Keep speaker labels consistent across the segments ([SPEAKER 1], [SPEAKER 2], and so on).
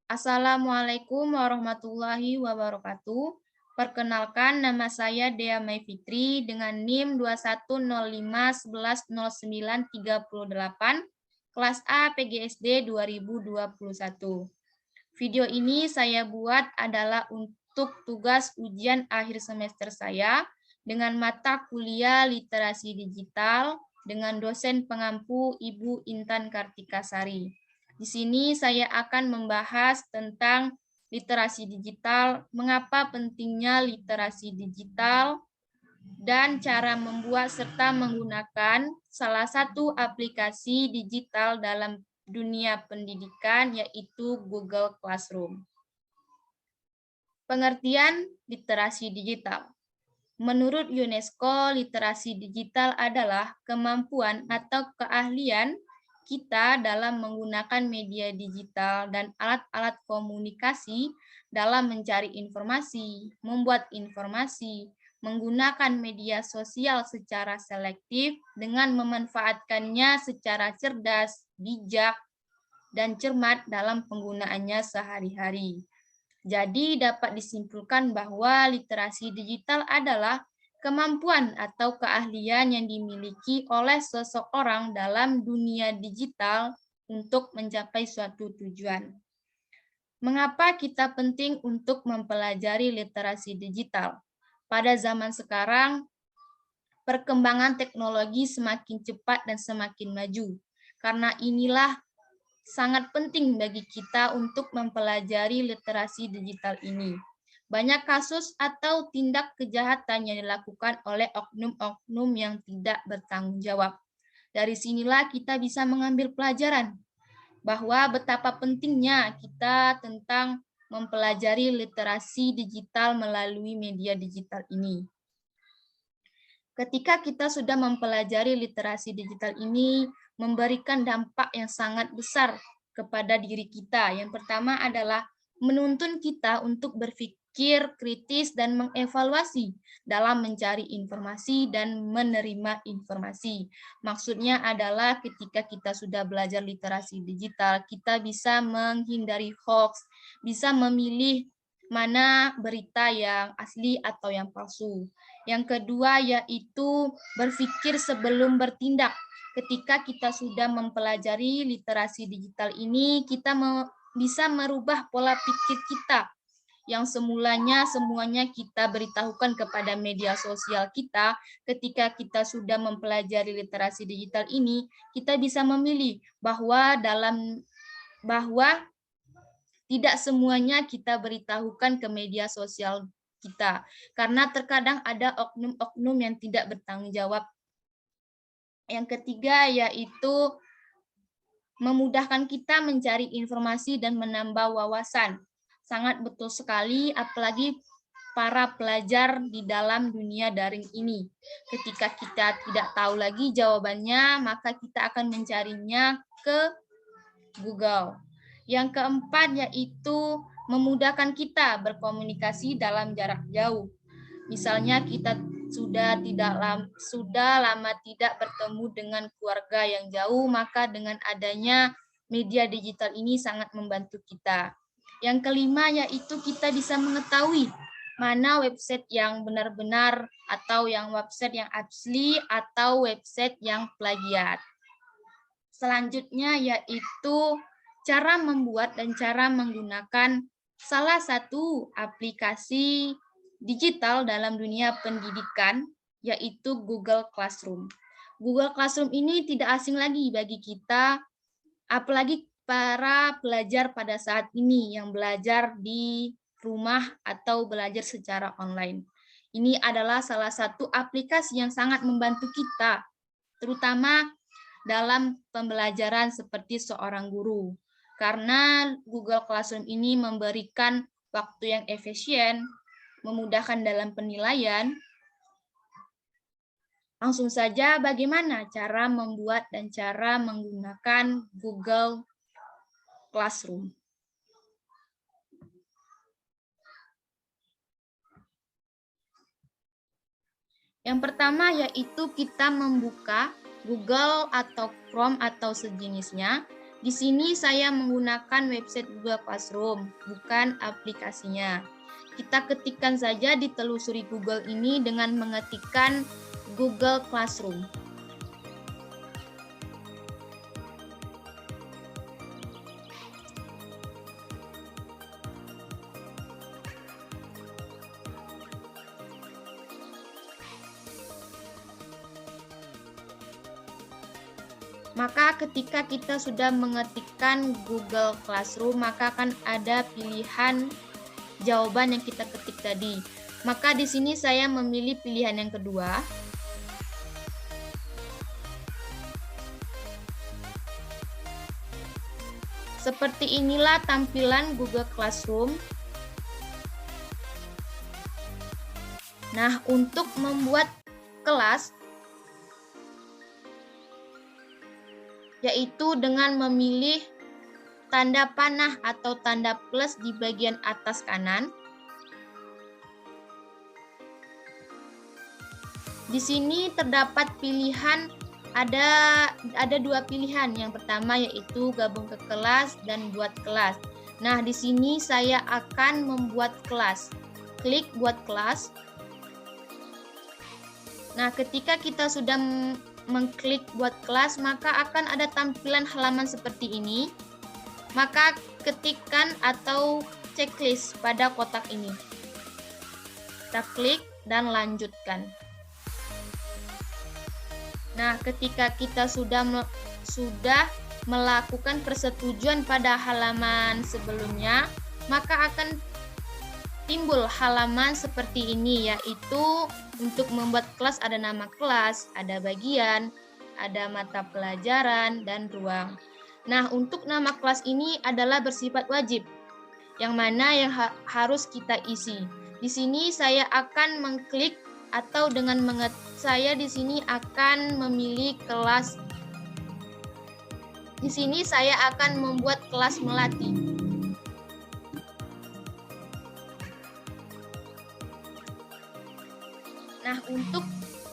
[SPEAKER 1] Assalamualaikum warahmatullahi wabarakatuh. Perkenalkan, nama saya Dea Mai Fitri dengan NIM 2105110938, kelas A PGSD 2021. Video ini saya buat adalah untuk tugas ujian akhir semester saya dengan mata kuliah literasi digital dengan dosen pengampu Ibu Intan Kartikasari. Di sini saya akan membahas tentang literasi digital, mengapa pentingnya literasi digital, dan cara membuat serta menggunakan salah satu aplikasi digital dalam dunia pendidikan, yaitu Google Classroom. Pengertian literasi digital. Menurut UNESCO, literasi digital adalah kemampuan atau keahlian kita dalam menggunakan media digital dan alat-alat komunikasi dalam mencari informasi, membuat informasi, menggunakan media sosial secara selektif dengan memanfaatkannya secara cerdas, bijak, dan cermat dalam penggunaannya sehari-hari. Jadi dapat disimpulkan bahwa literasi digital adalah kemampuan atau keahlian yang dimiliki oleh seseorang dalam dunia digital untuk mencapai suatu tujuan. Mengapa kita penting untuk mempelajari literasi digital? Pada zaman sekarang, perkembangan teknologi semakin cepat dan semakin maju. Karena inilah sangat penting bagi kita untuk mempelajari literasi digital ini. Banyak kasus atau tindak kejahatan yang dilakukan oleh oknum-oknum yang tidak bertanggung jawab. Dari sinilah kita bisa mengambil pelajaran bahwa betapa pentingnya kita tentang mempelajari literasi digital melalui media digital ini. Ketika kita sudah mempelajari literasi digital ini, memberikan dampak yang sangat besar kepada diri kita. Yang pertama adalah menuntun kita untuk berpikir kritis dan mengevaluasi dalam mencari informasi dan menerima informasi. Maksudnya adalah ketika kita sudah belajar literasi digital, kita bisa menghindari hoax, bisa memilih mana berita yang asli atau yang palsu. Yang kedua yaitu berpikir sebelum bertindak. Ketika kita sudah mempelajari literasi digital ini, kita bisa merubah pola pikir kita yang semulanya semuanya kita beritahukan kepada media sosial kita. Ketika kita sudah mempelajari literasi digital ini, kita bisa memilih bahwa tidak semuanya kita beritahukan ke media sosial kita, karena terkadang ada oknum-oknum yang tidak bertanggung jawab. Yang ketiga yaitu memudahkan kita mencari informasi dan menambah wawasan. Sangat betul sekali, apalagi para pelajar di dalam dunia daring ini. Ketika kita tidak tahu lagi jawabannya, maka kita akan mencarinya ke Google. Yang keempat yaitu memudahkan kita berkomunikasi dalam jarak jauh. Misalnya kita sudah lama tidak bertemu dengan keluarga yang jauh, maka dengan adanya media digital ini sangat membantu kita. Yang kelima yaitu kita bisa mengetahui mana website yang benar-benar atau yang website yang asli atau website yang plagiat. Selanjutnya yaitu cara membuat dan cara menggunakan salah satu aplikasi digital dalam dunia pendidikan, yaitu Google Classroom. Google Classroom ini tidak asing lagi bagi kita, apalagi para pelajar pada saat ini yang belajar di rumah atau belajar secara online. Ini adalah salah satu aplikasi yang sangat membantu kita, terutama dalam pembelajaran seperti seorang guru. Karena Google Classroom ini memberikan waktu yang efisien, memudahkan dalam penilaian. Langsung saja bagaimana cara membuat dan cara menggunakan Google Classroom. Yang pertama yaitu kita membuka Google atau Chrome atau sejenisnya. Di sini saya menggunakan website Google Classroom, bukan aplikasinya. Kita ketikkan saja di telusuri Google ini dengan mengetikkan Google Classroom. Maka ketika kita sudah mengetikkan Google Classroom, maka akan ada pilihan jawaban yang kita ketik tadi. Maka di sini saya memilih pilihan yang kedua. Seperti inilah tampilan Google Classroom. Nah, untuk membuat kelas, yaitu dengan memilih tanda panah atau tanda plus di bagian atas kanan. Di sini terdapat pilihan, ada dua pilihan. Yang pertama yaitu gabung ke kelas dan buat kelas. Nah, di sini saya akan membuat kelas. Klik buat kelas. Nah, ketika kita sudah mengklik buat kelas, maka akan ada tampilan halaman seperti ini. Maka ketikkan atau checklist pada kotak ini. Kita klik dan lanjutkan. Nah, ketika kita sudah melakukan persetujuan pada halaman sebelumnya, maka akan timbul halaman seperti ini, yaitu untuk membuat kelas ada nama kelas, ada bagian, ada mata pelajaran, dan ruang. Nah, untuk nama kelas ini adalah bersifat wajib, yang mana yang harus kita isi. Di sini saya akan mengklik atau dengan saya di sini akan memilih kelas. Di sini saya akan membuat kelas melatih. Nah, untuk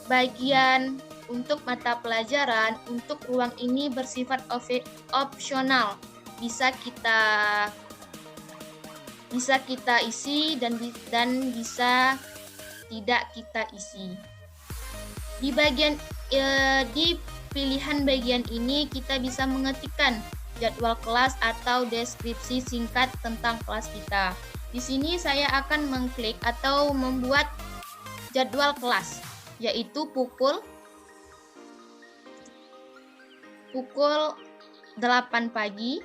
[SPEAKER 1] bagian untuk mata pelajaran, untuk ruang ini bersifat opsional. Bisa kita isi dan bisa tidak kita isi. Di pilihan bagian ini kita bisa mengetikkan jadwal kelas atau deskripsi singkat tentang kelas kita. Di sini saya akan mengklik atau membuat jadwal kelas, yaitu pukul 8 pagi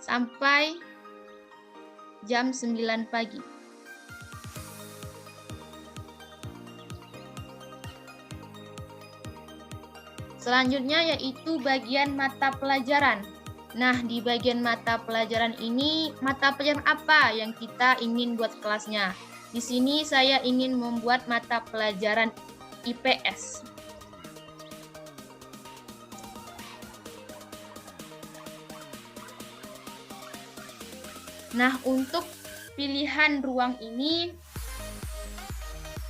[SPEAKER 1] sampai jam 9 pagi. Selanjutnya yaitu bagian mata pelajaran. Nah, di bagian mata pelajaran ini, mata pelajaran apa yang kita ingin buat kelasnya? Di sini saya ingin membuat mata pelajaran IPS. Nah, untuk pilihan ruang ini,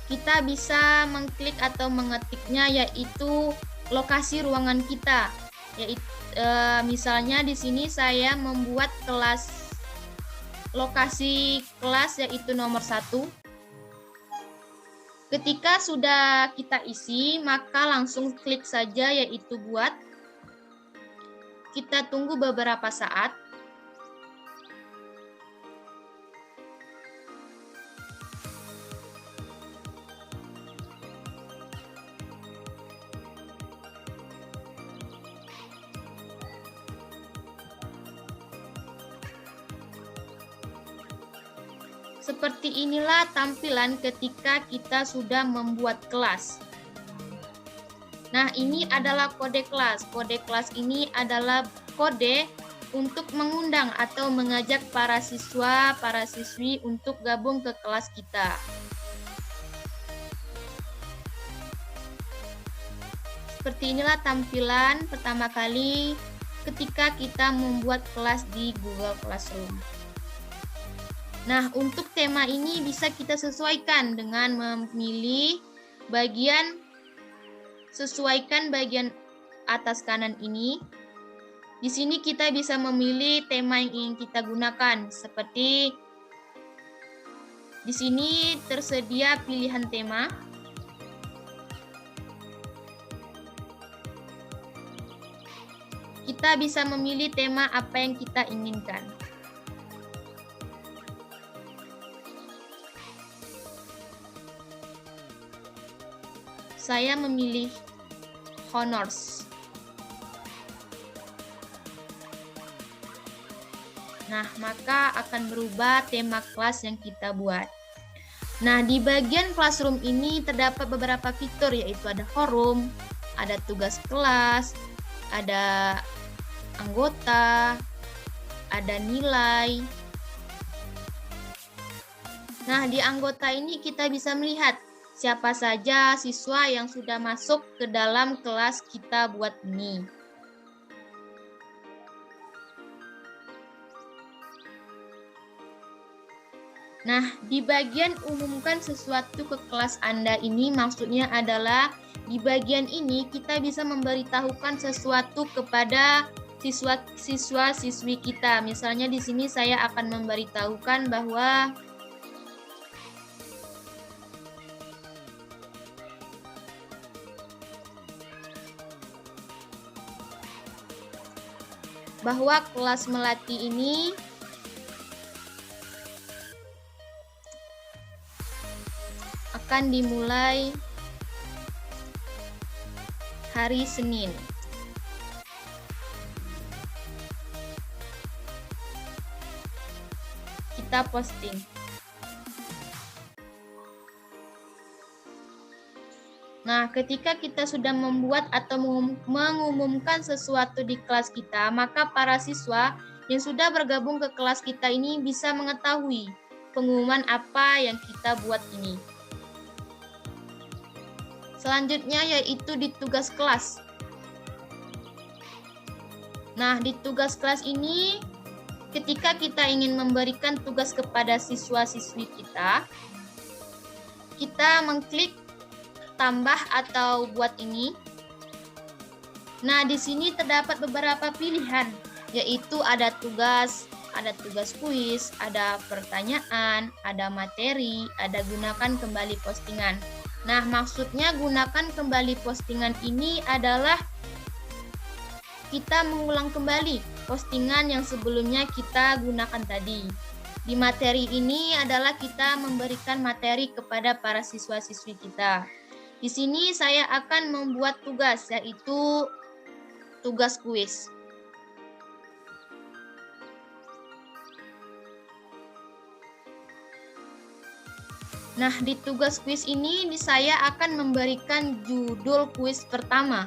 [SPEAKER 1] kita bisa mengklik atau mengetiknya, yaitu lokasi ruangan kita. Yaitu misalnya di sini saya membuat lokasi kelas yaitu nomor 1. Ketika sudah kita isi, maka langsung klik saja yaitu buat. Kita tunggu beberapa saat. Seperti inilah tampilan ketika kita sudah membuat kelas. Nah, ini adalah kode kelas. Kode kelas ini adalah kode untuk mengundang atau mengajak para siswa, para siswi untuk gabung ke kelas kita. Seperti inilah tampilan pertama kali ketika kita membuat kelas di Google Classroom. Nah, untuk tema ini bisa kita sesuaikan dengan memilih bagian, sesuaikan bagian atas kanan ini. Di sini kita bisa memilih tema yang ingin kita gunakan, seperti di sini tersedia pilihan tema. Kita bisa memilih tema apa yang kita inginkan. Saya memilih honors. Nah, maka akan berubah tema kelas yang kita buat. Nah, di bagian classroom ini terdapat beberapa fitur, yaitu ada forum, ada tugas kelas, ada anggota, ada nilai. Nah, di anggota ini kita bisa melihat siapa saja siswa yang sudah masuk ke dalam kelas kita buat ini. Nah, di bagian umumkan sesuatu ke kelas Anda ini maksudnya adalah di bagian ini kita bisa memberitahukan sesuatu kepada siswa-siswi kita. Misalnya di sini saya akan memberitahukan bahwa kelas Melati ini akan dimulai hari Senin. Kita posting. Nah, ketika kita sudah membuat atau mengumumkan sesuatu di kelas kita, maka para siswa yang sudah bergabung ke kelas kita ini bisa mengetahui pengumuman apa yang kita buat ini. Selanjutnya yaitu di tugas kelas. Nah, di tugas kelas ini, ketika kita ingin memberikan tugas kepada siswa-siswi kita mengklik tambah atau buat ini. Nah, di sini terdapat beberapa pilihan, yaitu ada tugas kuis, ada pertanyaan, ada materi, ada gunakan kembali postingan. Nah, maksudnya gunakan kembali postingan ini adalah kita mengulang kembali postingan yang sebelumnya kita gunakan tadi. Di materi ini adalah kita memberikan materi kepada para siswa-siswi kita. Di sini saya akan membuat tugas, yaitu tugas kuis. Nah, di tugas kuis ini saya akan memberikan judul kuis pertama.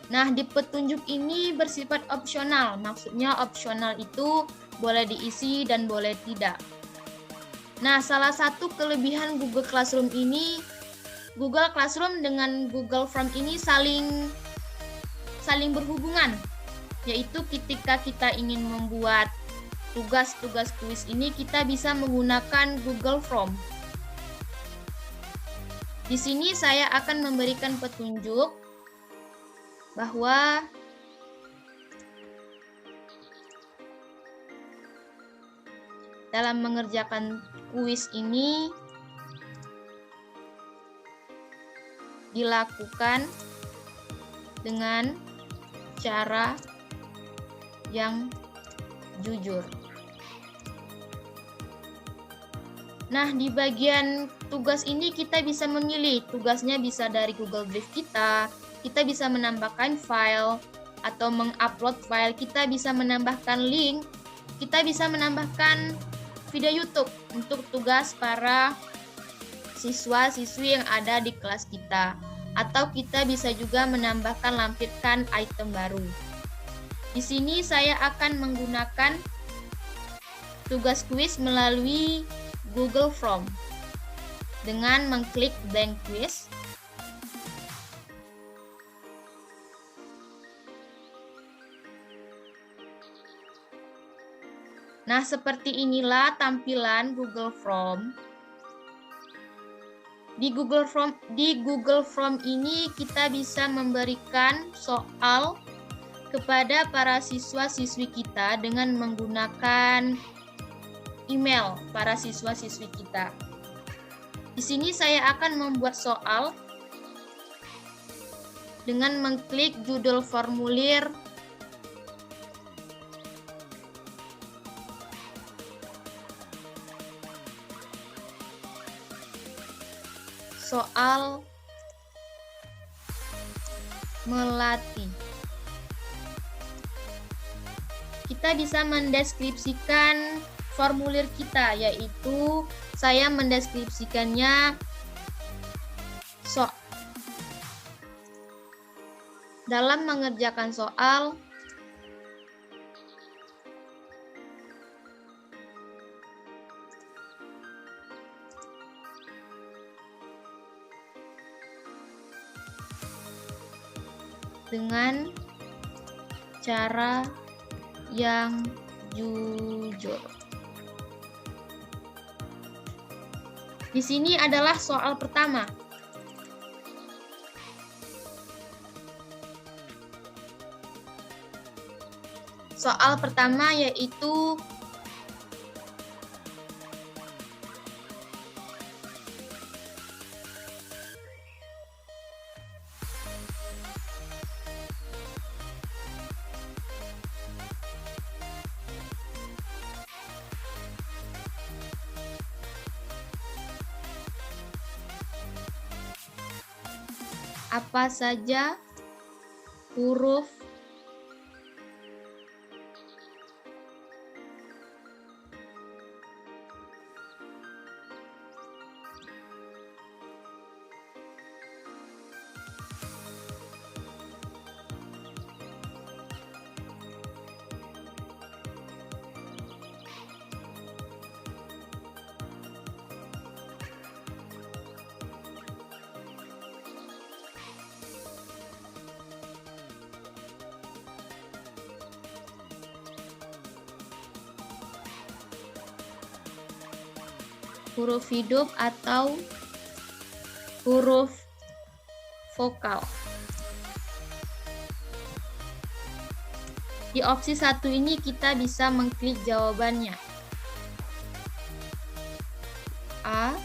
[SPEAKER 1] Nah, di petunjuk ini bersifat opsional. Maksudnya opsional itu boleh diisi dan boleh tidak. Nah, salah satu kelebihan Google Classroom ini, Google Classroom dengan Google Form ini saling berhubungan. Yaitu ketika kita ingin membuat tugas-tugas kuis ini, kita bisa menggunakan Google Form. Di sini saya akan memberikan petunjuk bahwa dalam mengerjakan kuis ini dilakukan dengan cara yang jujur. Nah, di bagian tugas ini kita bisa memilih, tugasnya bisa dari Google Drive kita bisa menambahkan file atau mengupload file, kita bisa menambahkan link, kita bisa menambahkan video YouTube untuk tugas para siswa-siswi yang ada di kelas kita. Atau kita bisa juga menambahkan lampirkan item baru. Di sini saya akan menggunakan tugas kuis melalui Google Form. dengan mengklik blank quiz. Nah, seperti inilah tampilan Google Form. Di Google Form ini kita bisa memberikan soal kepada para siswa-siswi kita dengan menggunakan email para siswa-siswi kita. Di sini saya akan membuat soal dengan mengklik judul formulir, soal melatih. Kita bisa mendeskripsikan formulir kita, yaitu saya mendeskripsikannya dalam mengerjakan soal dengan cara yang jujur. Di sini adalah soal pertama. Soal pertama yaitu apa saja huruf huruf hidup atau huruf vokal. Di opsi 1 ini kita bisa mengklik jawabannya. A,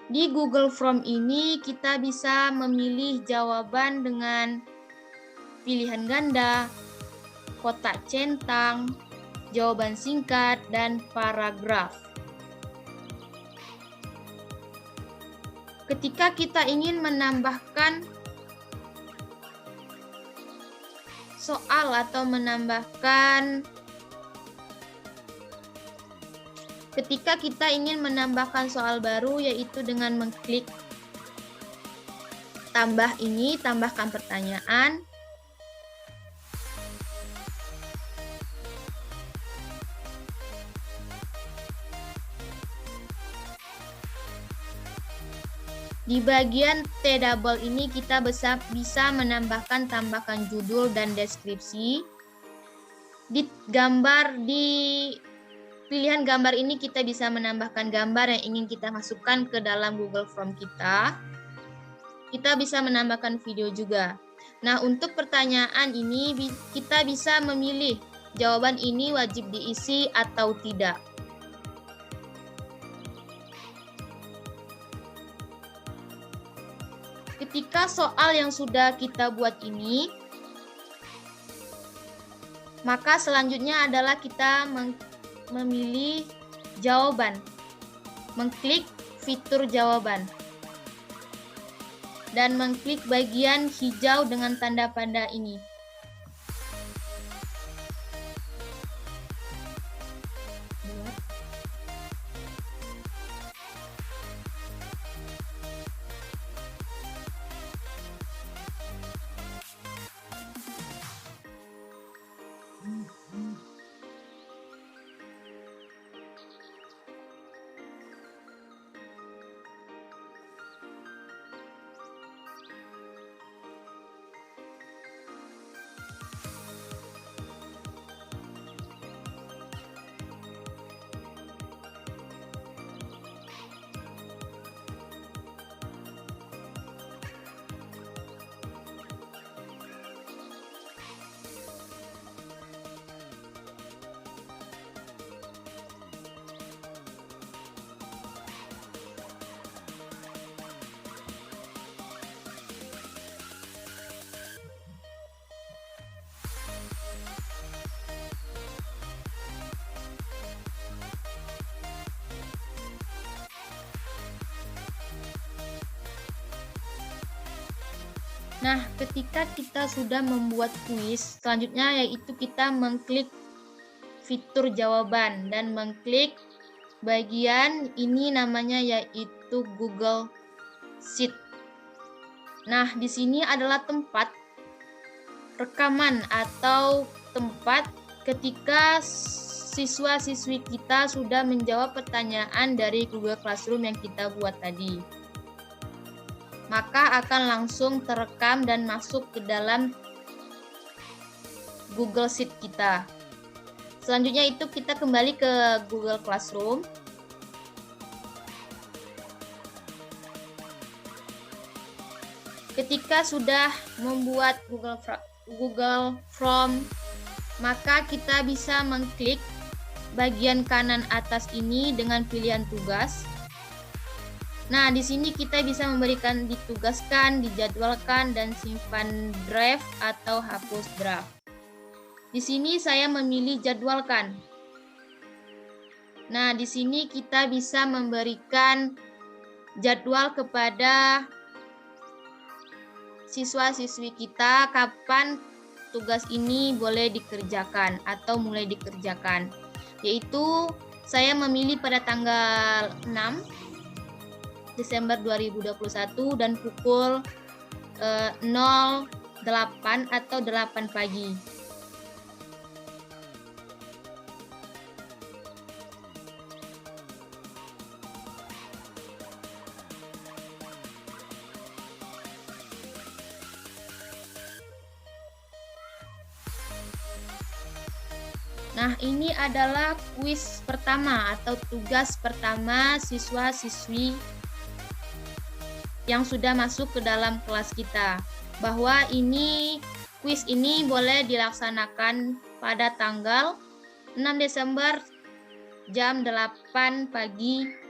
[SPEAKER 1] di Google Form ini kita bisa memilih jawaban dengan pilihan ganda, kotak centang, jawaban singkat, dan paragraf. Ketika kita ingin menambahkan soal atau ketika kita ingin menambahkan soal baru, yaitu dengan mengklik tambah ini, tambahkan pertanyaan. Di bagian T-double ini kita bisa menambahkan tambahkan judul dan deskripsi. Di pilihan gambar ini kita bisa menambahkan gambar yang ingin kita masukkan ke dalam Google Form kita. Kita bisa menambahkan video juga. Nah, untuk pertanyaan ini kita bisa memilih jawaban ini wajib diisi atau tidak. Ketika soal yang sudah kita buat ini, maka selanjutnya adalah kita memilih jawaban, mengklik fitur jawaban, dan mengklik bagian hijau dengan tanda panda ini. Nah, ketika kita sudah membuat kuis, selanjutnya yaitu kita mengklik fitur jawaban dan mengklik bagian ini namanya yaitu Google Sheet. Nah, di sini adalah tempat rekaman atau tempat ketika siswa-siswi kita sudah menjawab pertanyaan dari Google Classroom yang kita buat tadi. Maka akan langsung terekam dan masuk ke dalam Google Sheet kita. Selanjutnya itu kita kembali ke Google Classroom. Ketika sudah membuat Google Form, maka kita bisa mengklik bagian kanan atas ini dengan pilihan tugas. Nah, di sini kita bisa memberikan ditugaskan, dijadwalkan, dan simpan draft atau hapus draft. Di sini saya memilih jadwalkan. Nah, di sini kita bisa memberikan jadwal kepada siswa-siswi kita kapan tugas ini boleh dikerjakan atau mulai dikerjakan. Yaitu saya memilih pada tanggal 6 Desember 2021 dan pukul 08 atau 8 pagi. Nah, ini adalah kuis pertama atau tugas pertama siswa-siswi yang sudah masuk ke dalam kelas kita, bahwa ini kuis ini boleh dilaksanakan pada tanggal 6 Desember jam 8 pagi .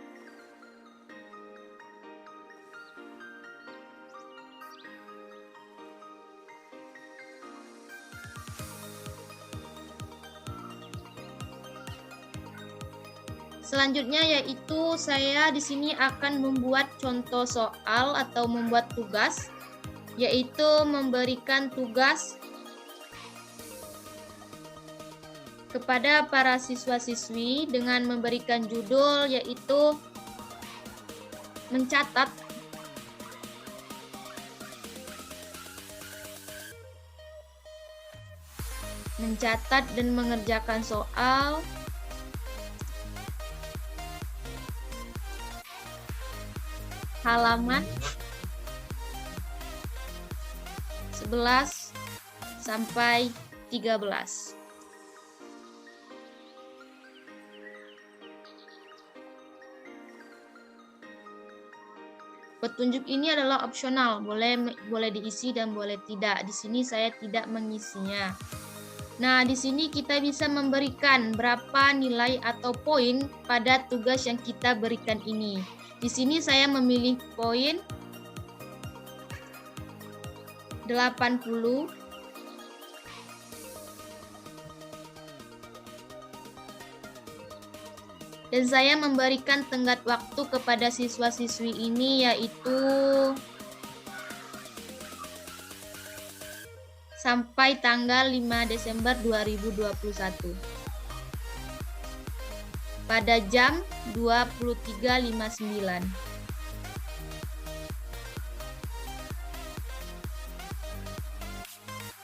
[SPEAKER 1] Selanjutnya yaitu saya di sini akan membuat contoh soal atau membuat tugas, yaitu memberikan tugas kepada para siswa-siswi dengan memberikan judul yaitu mencatat dan mengerjakan soal halaman 11 sampai 13. Petunjuk ini adalah opsional, boleh diisi dan boleh tidak. Di sini saya tidak mengisinya. Nah, di sini kita bisa memberikan berapa nilai atau poin pada tugas yang kita berikan ini. Di sini saya memilih poin 80. Dan saya memberikan tenggat waktu kepada siswa-siswi ini yaitu sampai tanggal 5 Desember 2021 pada jam 23.59.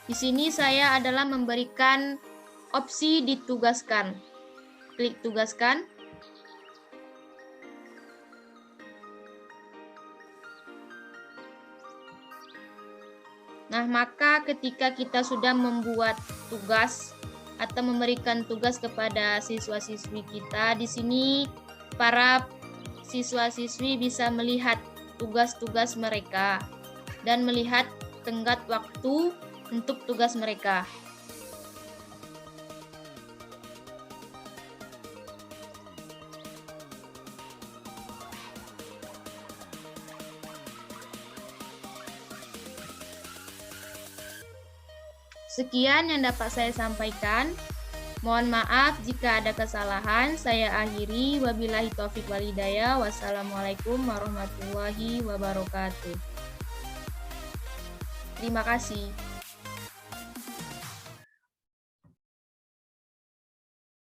[SPEAKER 1] Di sini saya adalah memberikan opsi ditugaskan. Klik tugaskan. Nah, maka ketika kita sudah membuat tugas atau memberikan tugas kepada siswa-siswi kita, di sini para siswa-siswi bisa melihat tugas-tugas mereka dan melihat tenggat waktu untuk tugas mereka. Sekian yang dapat saya sampaikan. Mohon maaf jika ada kesalahan. Saya akhiri. Wabillahi taufiq wal hidayah. Wassalamualaikum warahmatullahi wabarakatuh. Terima kasih.